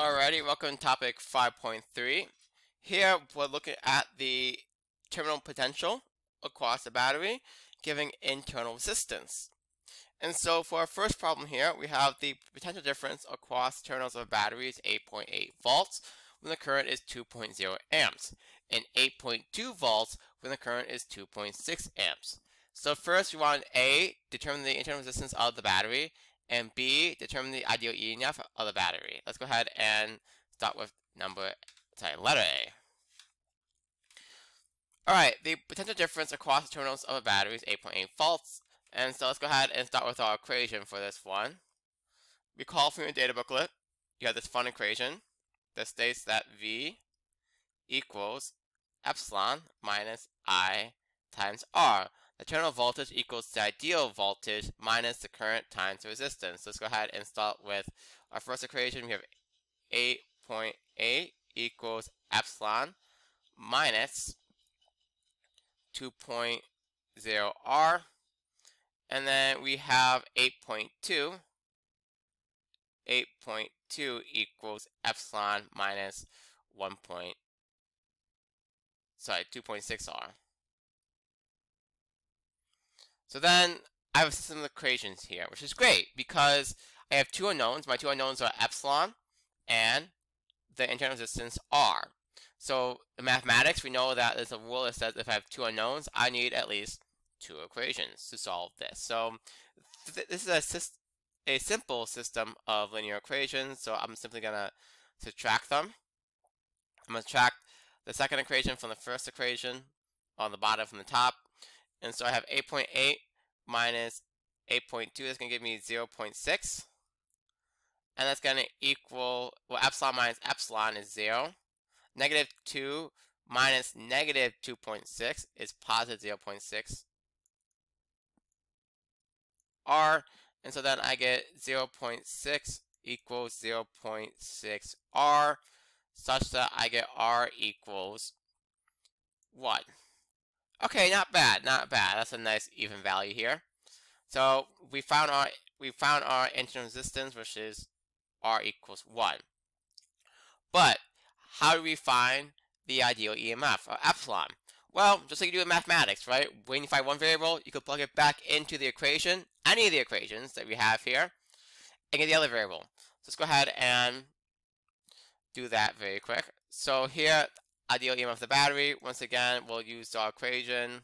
Alrighty, welcome to topic 5.3. Here we're looking at the terminal potential across the battery, giving internal resistance. And so for our first problem here, we have the potential difference across terminals of a battery is 8.8 volts when the current is 2.0 amps, and 8.2 volts when the current is 2.6 amps. So first we want A, determine the internal resistance of the battery, and B, determine the ideal EMF of the battery. Let's go ahead and start with letter A. Alright, the potential difference across the terminals of a battery is 8.8 volts. And so let's go ahead and start with our equation for this one. Recall from your data booklet, you have this fun equation that states that V equals epsilon minus I times R. The terminal voltage equals the ideal voltage minus the current times the resistance. Let's go ahead and start with our first equation. We have 8.8 equals epsilon minus 2.0 R. And then we have 8.2. 8.2 equals epsilon minus 2.6 R. So then I have a system of equations here, which is great because I have two unknowns. My two unknowns are epsilon and the internal resistance R. So in mathematics, we know that there's a rule that says if I have two unknowns, I need at least two equations to solve this. So this is a simple system of linear equations, so I'm simply going to subtract them. I'm going to subtract the second equation from the first equation on the bottom from the top. And so I have 8.8 minus 8.2 is going to give me 0.6. And that's going to equal, well, epsilon minus epsilon is 0. Negative 2 minus negative 2.6 is positive 0.6 R. And so then I get 0.6 equals 0.6 R, such that I get R equals 1. Okay, not bad, not bad. That's a nice even value here. So we found our internal resistance, which is R equals 1. But how do we find the ideal EMF, or epsilon? Well, just like you do in mathematics, right? When you find one variable, you can plug it back into the equation, any of the equations that we have here, and get the other variable. So let's go ahead and do that very quick. So here, ideal EMF of the battery, once again, we'll use our equation.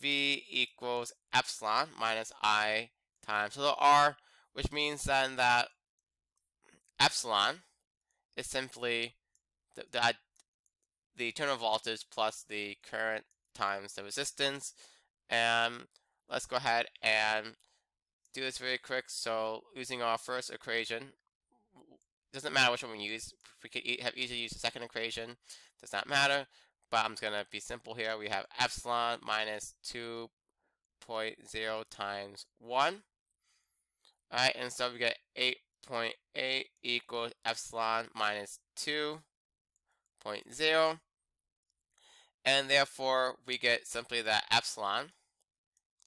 V equals epsilon minus I times the R, which means then that epsilon is simply the internal voltage plus the current times the resistance. And let's go ahead and do this very quick. So using our first equation, doesn't matter which one we use. We could have easily used the second equation. Does not matter. But I'm just going to be simple here. We have epsilon minus 2.0 times 1. Alright, and so we get 8.8 equals epsilon minus 2.0. And therefore, we get simply that epsilon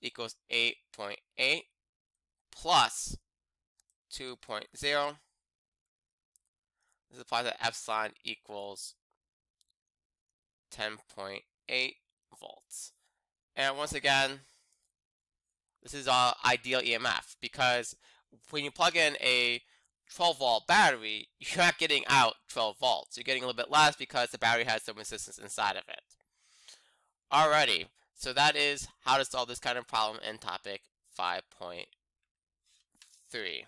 equals 8.8 plus 2.0. This implies that epsilon equals 10.8 volts. And once again, this is our ideal EMF, because when you plug in a 12-volt battery, you're not getting out 12 volts. You're getting a little bit less because the battery has some resistance inside of it. Alrighty, so that is how to solve this kind of problem in topic 5.3.